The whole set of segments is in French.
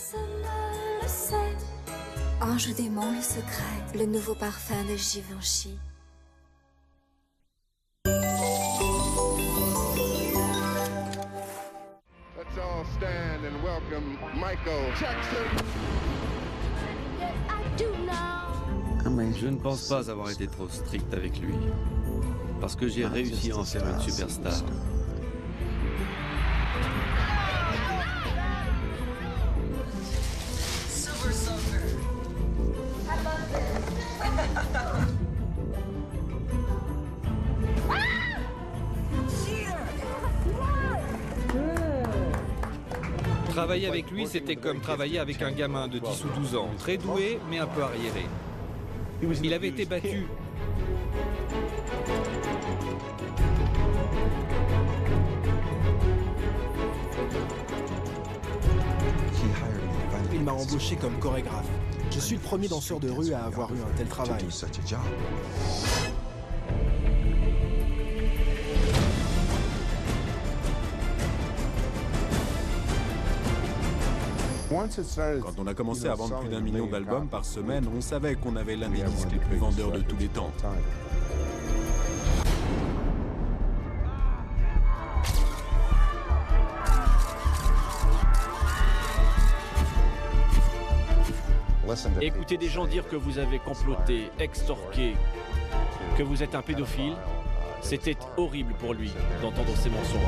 Personne ne le sait. Ange démon, le secret, le nouveau parfum de Givenchy. Let's all stand and welcome Michael Jackson. Je ne pense pas avoir été trop strict avec lui, parce que j'ai réussi à en faire une superstar. Travailler avec lui, c'était comme travailler avec un gamin de 10 ou 12 ans, très doué, mais un peu arriéré. Il avait été battu. Il m'a embauché comme chorégraphe. Je suis le premier danseur de rue à avoir eu un tel travail. Quand on a commencé à vendre plus d'1 million d'albums par semaine, on savait qu'on avait l'un des disques les plus vendeurs de tous les temps. Écoutez des gens dire que vous avez comploté, extorqué, que vous êtes un pédophile, c'était horrible pour lui d'entendre ces mensonges.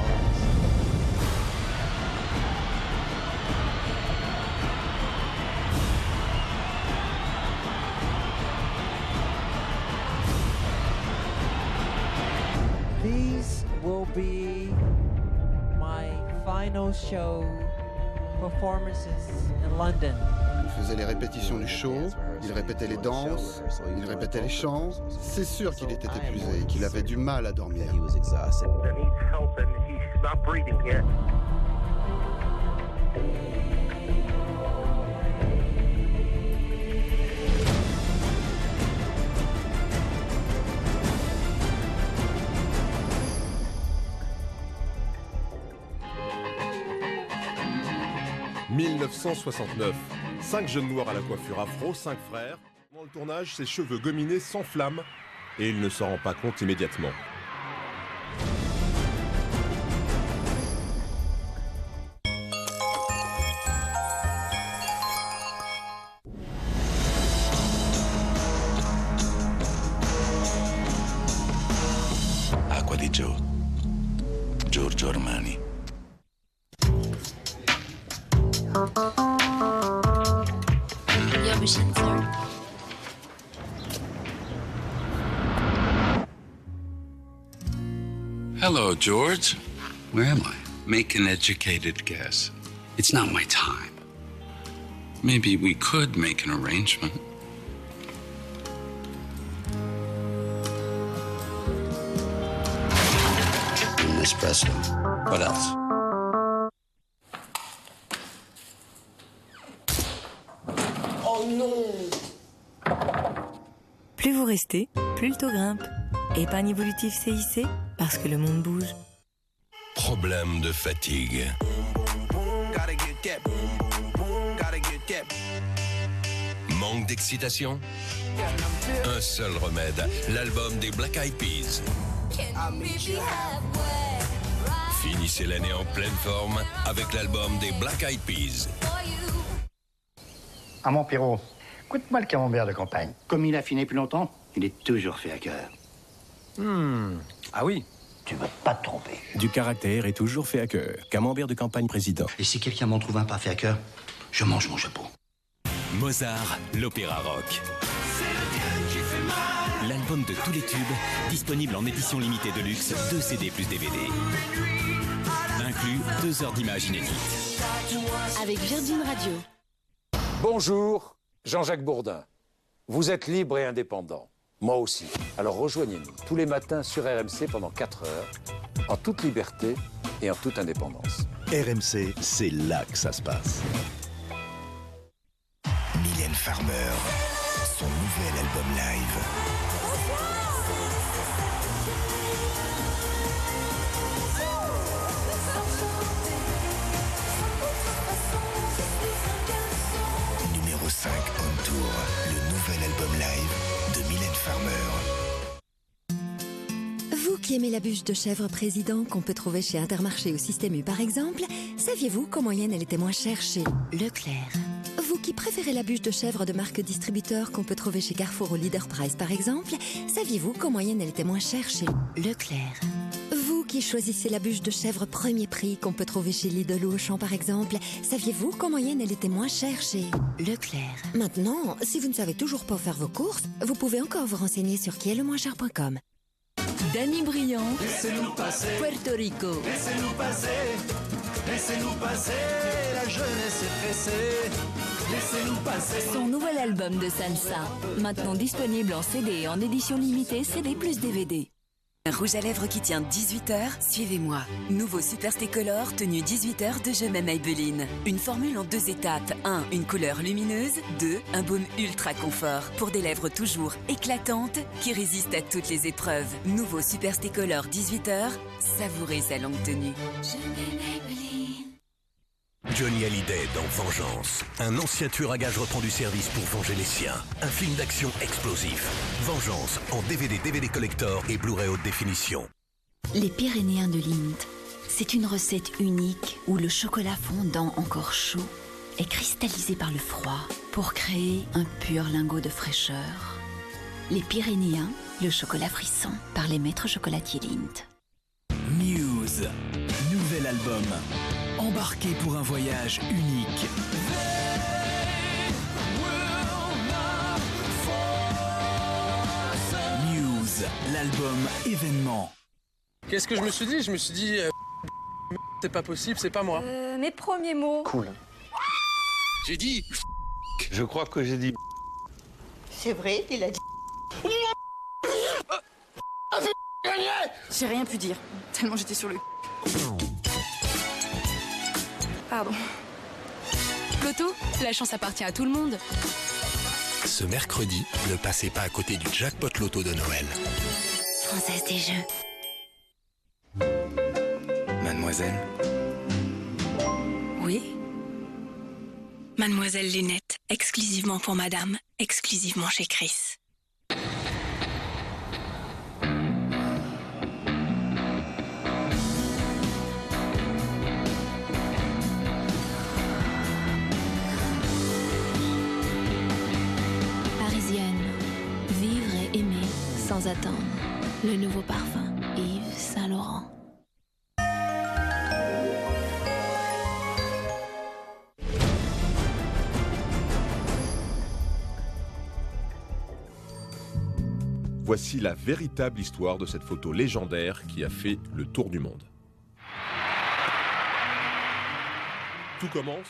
These will be my final show performances in London. Il faisait les répétitions du show, il répétait les danses, il répétait les chants. C'est sûr qu'il était épuisé, qu'il avait du mal à dormir. 1969. 5 jeunes noirs à la coiffure afro, 5 frères. Pendant le tournage, ses cheveux gominés s'enflamment et il ne s'en rend pas compte immédiatement. Acqua di Gio. Giorgio Armani. Your machine, sir. Hello, George. Where am I? Make an educated guess. It's not my time. Maybe we could make an arrangement. An espresso. What else? Oh non! Plus vous restez, plus le taux grimpe. Épargne évolutive CIC, parce que le monde bouge. Problème de fatigue. Manque d'excitation? Un seul remède, l'album des Black Eyed Peas. Finissez l'année en pleine forme avec l'album des Black Eyed Peas. Ah mon Pierrot, goûte-moi le camembert de campagne. Comme il a affiné plus longtemps, il est toujours fait à cœur. Ah oui. Tu vas pas te tromper. Du caractère est toujours fait à cœur. Camembert de campagne président. Et si quelqu'un m'en trouve un pas fait à cœur, je mange mon chapeau. Mozart, l'opéra rock. L'album de tous les tubes, disponible en édition limitée de luxe, 2 CD plus DVD. Inclus 2 heures d'images inédites. Avec Virgin Radio. Bonjour, Jean-Jacques Bourdin. Vous êtes libre et indépendant. Moi aussi. Alors rejoignez-nous tous les matins sur RMC pendant 4 heures, en toute liberté et en toute indépendance. RMC, c'est là que ça se passe. Mylène Farmer, son nouvel album live. qui aimez la bûche de chèvre président qu'on peut trouver chez Intermarché ou Système U par exemple, saviez-vous qu'en moyenne elle était moins chère chez Leclerc? Vous qui préférez la bûche de chèvre de marque distributeur qu'on peut trouver chez Carrefour ou Leader Price par exemple, saviez-vous qu'en moyenne elle était moins chère chez Leclerc? Vous qui choisissez la bûche de chèvre premier prix qu'on peut trouver chez Lidl ou Auchan par exemple, saviez-vous qu'en moyenne elle était moins chère chez Leclerc? Maintenant, si vous ne savez toujours pas faire vos courses, vous pouvez encore vous renseigner sur quiestlemoincher.com. Danny Briand, Laissez-nous passer, Puerto Rico. laissez-nous passer, la jeunesse est pressée, laissez-nous passer. Son nouvel album de salsa, maintenant disponible en CD et en édition limitée CD plus DVD. Un rouge à lèvres qui tient 18h, suivez-moi. Nouveau Super Stecolor, tenue 18h de Je m'aime Maybelline. Une formule en 2 étapes. 1. Une couleur lumineuse. 2. Un baume ultra confort. Pour des lèvres toujours éclatantes, qui résistent à toutes les épreuves. Nouveau Super Stecolor 18h, savourez sa longue tenue. Je m'aime Maybelline. Johnny Hallyday dans Vengeance. Un ancien tueur à gages reprend du service pour venger les siens. Un film d'action explosif. Vengeance en DVD, DVD collector et Blu-ray haute définition. Les Pyrénéens de Lindt. C'est une recette unique où le chocolat fondant encore chaud est cristallisé par le froid pour créer un pur lingot de fraîcheur. Les Pyrénéens, le chocolat frisson par les maîtres chocolatiers Lindt. Muse, nouvel album. Embarqué pour un voyage unique. Muse, l'album événement. Qu'est-ce que je me suis dit? Je me suis dit, c'est pas possible, c'est pas moi. Mes premiers mots. Cool. J'ai dit. Je crois que j'ai dit. C'est vrai, il a dit. J'ai rien pu dire, tellement j'étais sur le... Pardon. Loto, la chance appartient à tout le monde. Ce mercredi, ne passez pas à côté du jackpot loto de Noël. Française des Jeux. Mademoiselle. Oui. Mademoiselle Lunette, exclusivement pour madame, exclusivement chez Chris. Sans attendre, le nouveau parfum Yves Saint Laurent. Voici la véritable histoire de cette photo légendaire qui a fait le tour du monde. Tout commence.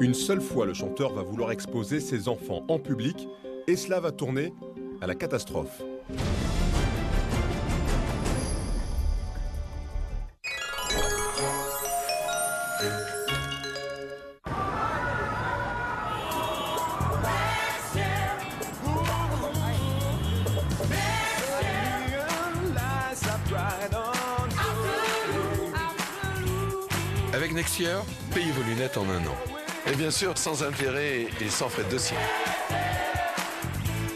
Une seule fois, le chanteur va vouloir exposer ses enfants en public et cela va tourner à la catastrophe. Avec Nexier, payez vos lunettes en 1 an. Et bien sûr, sans intérêt et sans frais de dossier.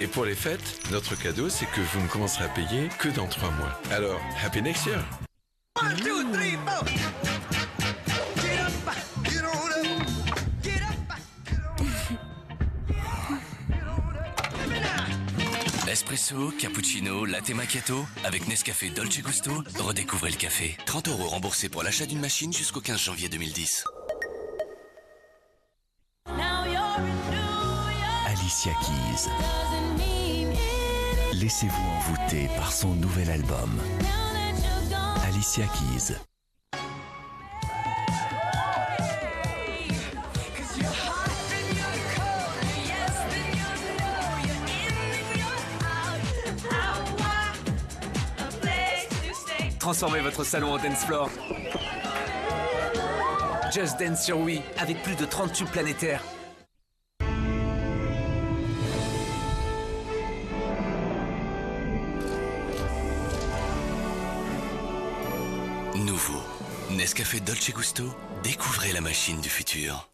Et pour les fêtes, notre cadeau, c'est que vous ne commencerez à payer que dans 3 mois. Alors, Happy Next Year! 1, 2, 3, 4. Get up, get on up, get up. Espresso, cappuccino, latte macchiato. Avec Nescafé Dolce Gusto, redécouvrez le café. 30 € remboursés pour l'achat d'une machine jusqu'au 15 janvier 2010. Alicia Keys. Laissez-vous envoûter par son nouvel album. Alicia Keys. Transformez votre salon en dance floor. Just Dance sur Wii, avec plus de 30 tubes planétaires. Nouveau. Nescafé Dolce Gusto, découvrez la machine du futur.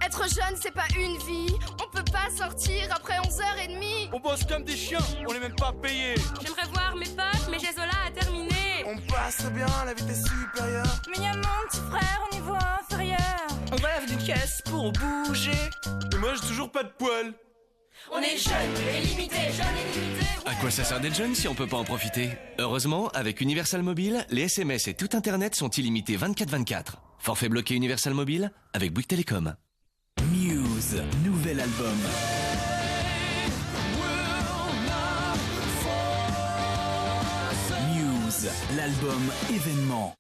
Être Être jeune, c'est pas une vie. On peut pas sortir après 11h30. On bosse comme des chiens, on est même pas payés. J'aimerais voir mes potes, mais j'ai Zola à terminer. On passe très bien à la vitesse supérieure. Mais y'a mon petit frère au niveau inférieur. On rêve d'une caisse pour bouger. Mais moi j'ai toujours pas de poils. On est jeunes et limités, jeunes et limités. À quoi ça sert d'être jeune si on peut pas en profiter? Heureusement, avec Universal Mobile, les SMS et tout Internet sont illimités 24/24. Forfait bloqué Universal Mobile avec Bouygues Télécom. Muse, nouvel album. Muse, l'album événement.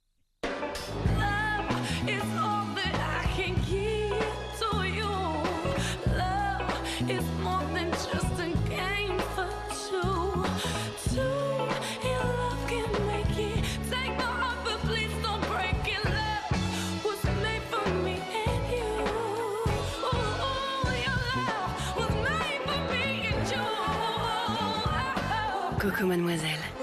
Coucou mademoiselle.